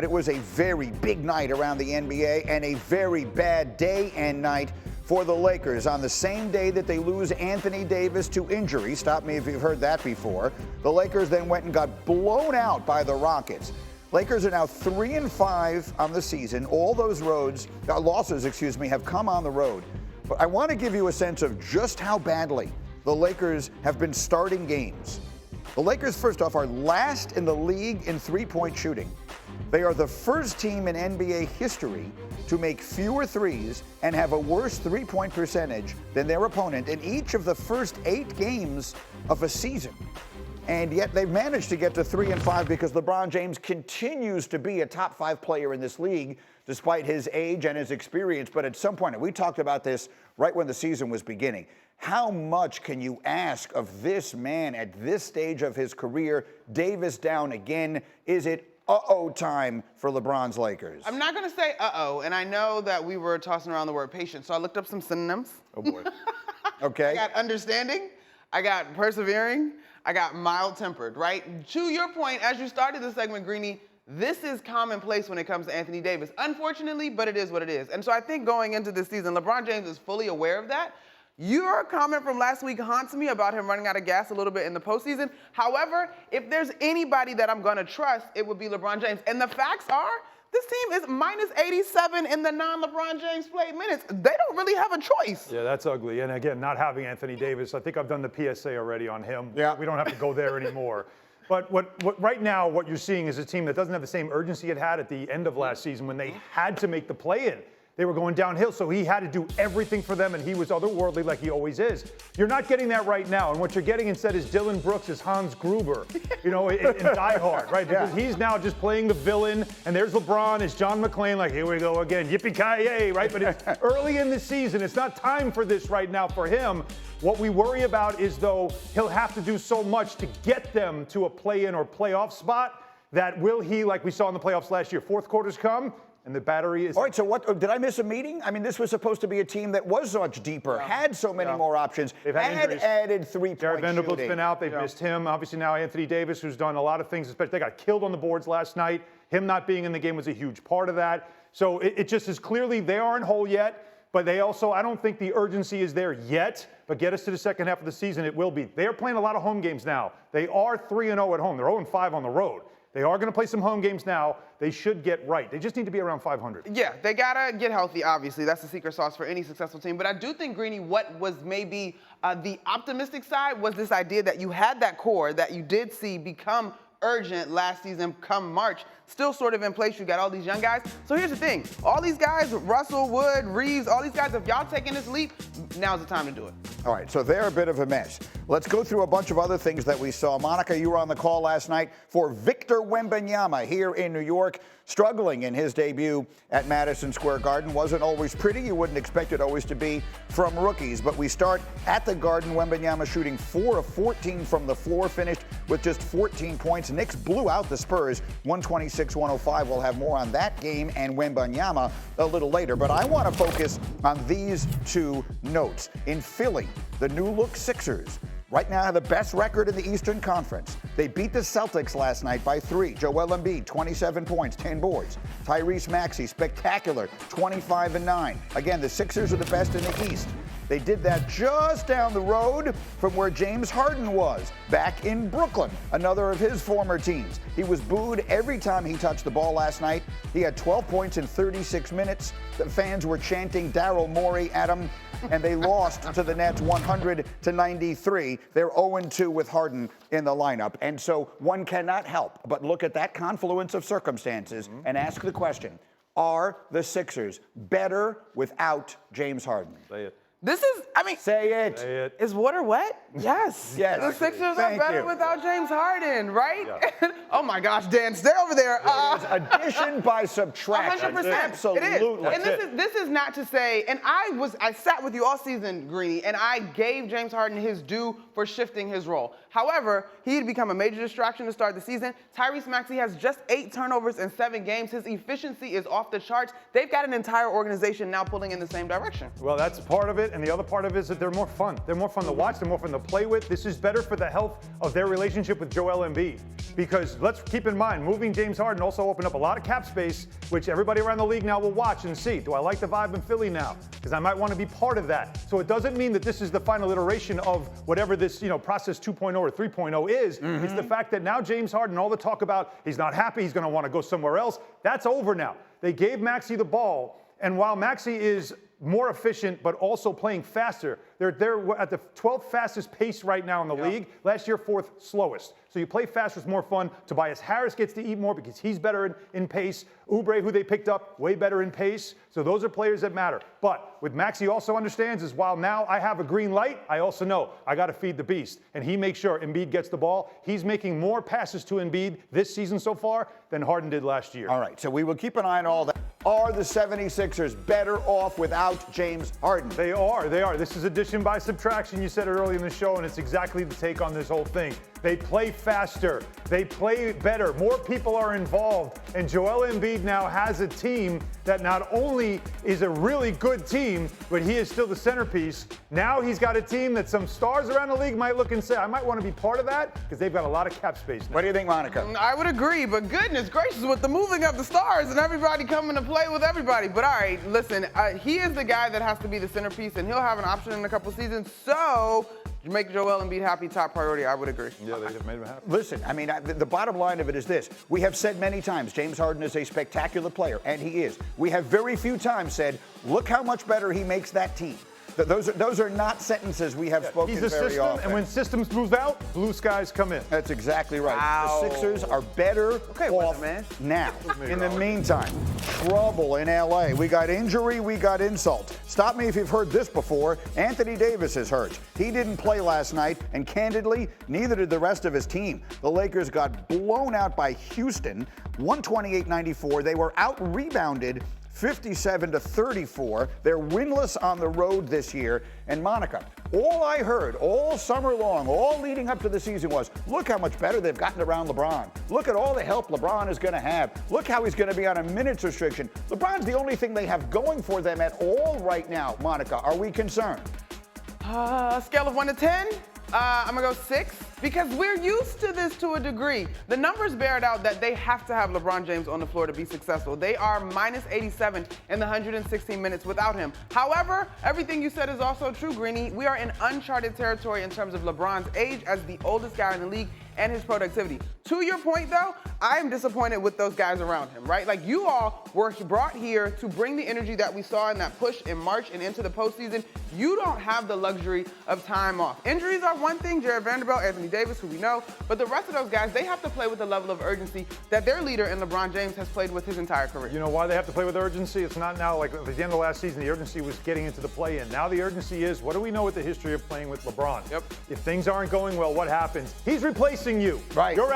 It was a very big night around the NBA and a very bad day and night for the Lakers. On the same day that they lose Anthony Davis to injury, stop me if you've heard that before, the Lakers then went and got blown out by the Rockets. Lakers are now 3-5 on the season. All those losses, have come on the road. But I want to give you a sense of just how badly the Lakers have been starting games. The Lakers, first off, are last in the league in three-point shooting. They are the first team in NBA history to make fewer threes and have a worse three-point percentage than their opponent in each of the first 8 games of a season. And yet they've managed to get to 3-5 because LeBron James continues to be a top 5 player in this league despite his age and his experience. But at some point, and we talked about this right when the season was beginning, how much can you ask of this man at this stage of his career? Davis down again. Is it uh-oh time for LeBron's Lakers? I'm not going to say uh-oh, and I know that we were tossing around the word patient, so I looked up some synonyms. Oh, boy. Okay. I got understanding, I got persevering, I got mild-tempered, right? To your point, as you started the segment, Greeny, this is commonplace when it comes to Anthony Davis. Unfortunately, but it is what it is. And so I think going into this season, LeBron James is fully aware of that. Your comment from last week haunts me about him running out of gas a little bit in the postseason. However, if there's anybody that I'm going to trust, it would be LeBron James. And the facts are, this team is minus 87 in the non-LeBron James played minutes. They don't really have a choice. Yeah, that's ugly. And again, not having Anthony Davis, I think I've done the PSA already on him. Yeah. We don't have to go there anymore. But what right now, what you're seeing is a team that doesn't have the same urgency it had at the end of last season when they had to make the play-in. They were going downhill, so he had to do everything for them, and he was otherworldly like he always is. You're not getting that right now, and what you're getting instead is Dylan Brooks as Hans Gruber, in Die Hard, right? Because he's now just playing the villain, and there's LeBron as John McClane, like, here we go again, yippee-ki-yay, right? But it's early in the season. It's not time for this right now for him. What we worry about is, though, he'll have to do so much to get them to a play-in or playoff spot that will he, like we saw in the playoffs last year, fourth quarters come, and the battery is... All right, so what, did I miss a meeting? I mean, this was supposed to be a team that was much deeper, had so many more options, They've had added three-point Jared Vanderbilt's shooting. been out. They've missed him. Obviously now Anthony Davis, who's done a lot of things. Especially they got killed on the boards last night. Him not being in the game was a huge part of that. So it just is clearly they aren't whole yet. But they also, I don't think the urgency is there yet. But get us to the second half of the season, it will be. They are playing a lot of home games now. They are 3-0 at home. They're 0-5 on the road. They are going to play some home games now. They should get right. They just need to be around 500. Yeah, they got to get healthy, obviously. That's the secret sauce for any successful team. But I do think, Greeny, what was maybe the optimistic side was this idea that you had that core that you did see become urgent last season come March, still sort of in place. You got all these young guys. So here's the thing. All these guys, Russell, Wood, Reeves, all these guys, if y'all taking this leap, now's the time to do it. All right, so they're a bit of a mess. Let's go through a bunch of other things that we saw. Monica, you were on the call last night for Victor Wembanyama here in New York, struggling in his debut at Madison Square Garden. Wasn't always pretty. You wouldn't expect it always to be from rookies. But we start at the Garden. Wembanyama shooting 4 of 14 from the floor, finished with just 14 points. Knicks blew out the Spurs 126-105. We'll have more on that game and Wembanyama a little later. But I want to focus on these two notes. In Philly, the new-look Sixers right now have the best record in the Eastern Conference. They beat the Celtics last night by 3. Joel Embiid, 27 points, 10 boards. Tyrese Maxey, spectacular, 25-9. Again, the Sixers are the best in the East. They did that just down the road from where James Harden was, back in Brooklyn, another of his former teams. He was booed every time he touched the ball last night. He had 12 points in 36 minutes. The fans were chanting Daryl Morey at him, and they lost to the Nets 100-93. They're 0-2 with Harden in the lineup. And so one cannot help but look at that confluence of circumstances and ask the question, are the Sixers better without James Harden? Say it. This is, I mean, Say it. Say it. is water wet? Yes. Yes. The Sixers are Thank better you. without James Harden, right? Yeah. Oh my gosh, Dan, stay over there. It's addition by subtraction. 100%. Absolutely. It is. And That's this is not to say, and I sat with you all season, Greeny, and I gave James Harden his due for shifting his role. However, he'd become a major distraction to start the season. Tyrese Maxey has just 8 turnovers in 7 games. His efficiency is off the charts. They've got an entire organization now pulling in the same direction. Well, that's part of it, and the other part of it is that they're more fun. They're more fun to watch. They're more fun to play with. This is better for the health of their relationship with Joel Embiid. Because let's keep in mind, moving James Harden also opened up a lot of cap space, which everybody around the league now will watch and see. Do I like the vibe in Philly now? Because I might want to be part of that. So it doesn't mean that this is the final iteration of whatever this, process 2.0 or 3.0 is. Mm-hmm. It's the fact that now James Harden, all the talk about he's not happy, he's going to want to go somewhere else, that's over now. They gave Maxey the ball, and while Maxey is more efficient but also playing faster, they're at the 12th fastest pace right now in the league. Last year, 4th slowest. So you play faster, it's more fun. Tobias Harris gets to eat more because he's better in pace. Oubre, who they picked up, way better in pace. So those are players that matter. But what Maxey also understands is while now I have a green light, I also know I got to feed the beast. And he makes sure Embiid gets the ball. He's making more passes to Embiid this season so far than Harden did last year. All right, so we will keep an eye on all that. Are the 76ers better off without James Harden? They are. This is addition by subtraction. You said it early in the show, and it's exactly the take on this whole thing. They play faster. They play better. More people are involved. And Joel Embiid now has a team that not only is a really good team, but he is still the centerpiece. Now he's got a team that some stars around the league might look and say, I might want to be part of that because they've got a lot of cap space now. What do you think, Monica? I would agree, but goodness gracious, with the moving of the stars and everybody coming to play with everybody. But all right, listen, he is the guy that has to be the centerpiece, and he'll have an option in a couple seasons. So to make Joel Embiid happy, top priority, I would agree. Yeah, they have made him happy. Listen, I mean, the bottom line of it is this. We have said many times, James Harden is a spectacular player, and he is. We have very few times said, look how much better he makes that team. Those are not sentences we have spoken He's a very system, often. and when systems move out, blue skies come in. That's exactly right. Wow. The Sixers are better off now. In the meantime, trouble in L.A. We got injury, we got insult. Stop me if you've heard this before. Anthony Davis is hurt. He didn't play last night, and candidly, neither did the rest of his team. The Lakers got blown out by Houston, 128-94. They were out-rebounded 57-34. They're winless on the road this year. And Monica, all I heard all summer long, all leading up to the season was, look how much better they've gotten around LeBron. Look at all the help LeBron is going to have. Look how he's going to be on a minutes restriction. LeBron's the only thing they have going for them at all right now. Monica, are we concerned? Scale of 1 to 10? I'm going to go 6. Because we're used to this to a degree. The numbers bear it out that they have to have LeBron James on the floor to be successful. They are minus 87 in the 116 minutes without him. However, everything you said is also true, Greeny. We are in uncharted territory in terms of LeBron's age as the oldest guy in the league and his productivity. To your point, though, I am disappointed with those guys around him, right? Like, you all were brought here to bring the energy that we saw in that push in March and into the postseason. You don't have the luxury of time off. Injuries are one thing, Jared Vanderbilt, Anthony Davis, who we know, but the rest of those guys, they have to play with the level of urgency that their leader in LeBron James has played with his entire career. You know why they have to play with urgency? It's not now like at the end of last season, the urgency was getting into the play-in. Now the urgency is, what do we know with the history of playing with LeBron? Yep. If things aren't going well, what happens? He's replacing you. Right. You're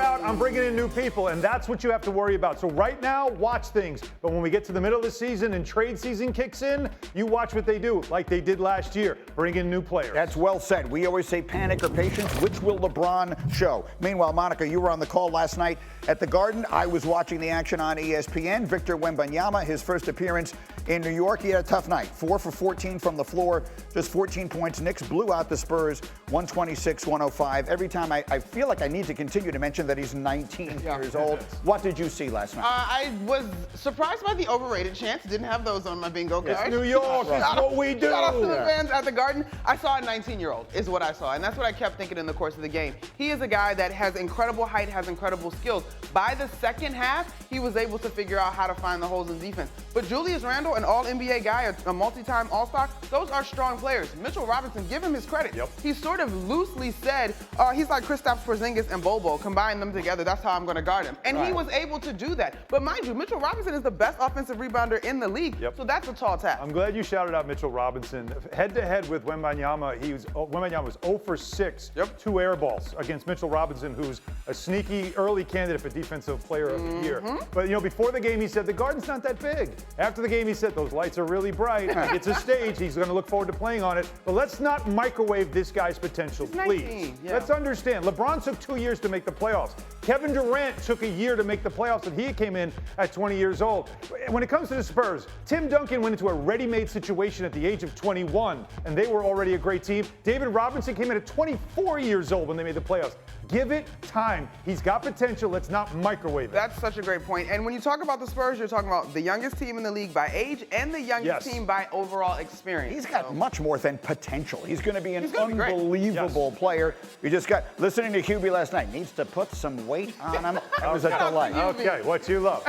out, I'm bringing in new people, and that's what you have to worry about. So right now, watch things. But when we get to the middle of the season and trade season kicks in, you watch what they do, like they did last year. Bring in new players. That's well said. We always say panic or patience. Which will LeBron show? Meanwhile, Monica, you were on the call last night at the Garden. I was watching the action on ESPN. Victor Wembanyama, his first appearance in New York. He had a tough night. 4 for 14 from the floor, just 14 points. Knicks blew out the Spurs, 126-105. Every time I feel like I need to continue to mention that he's 19 years old. What did you see last night? I was surprised by the overrated chants. Didn't have those on my bingo card. It's New York. That's what we do. Shout out to the fans at the Garden. I saw a 19-year-old is what I saw, and that's what I kept thinking in the course of the game. He is a guy that has incredible height, has incredible skills. By the second half, he was able to figure out how to find the holes in defense. But Julius Randle, an all-NBA guy, a multi-time All-Star, those are strong players. Mitchell Robinson, give him his credit. Yep. He sort of loosely said, he's like Kristaps Kristaps Porzingis and Bobo, combine them together, that's how I'm going to guard him. And he was able to do that. But mind you, Mitchell Robinson is the best offensive rebounder in the league, so that's a tall task. I'm glad you shouted out Mitchell Robinson. Head-to-head with Wembanyama, Wembanyama was 0 for 6, 2 air balls against Mitchell Robinson, who's a sneaky early candidate for Defensive Player of the Year. But, you know, before the game, he said, the Garden's not that big. After the game, he said, those lights are really bright. It's a stage. He's going to look forward to playing on it. But let's not microwave this guy's potential, please. Let's understand. LeBron took 2 years to make the playoffs. Kevin Durant took a year to make the playoffs, and he came in at 20 years old. When it comes to the Spurs, Tim Duncan went into a ready-made situation at the age of 21, and they were already a great team. David Robinson came in at 24 years old when they made the playoffs. Give it time. He's got potential. Let's not microwave it. That's such a great point. And when you talk about the Spurs, you're talking about the youngest team in the league by age and the youngest team by overall experience. He's got much more than potential. He's going to be an unbelievable player. You just got, listening to Hubie last night, needs to put some weight on him. It was a delight. Okay, what you love.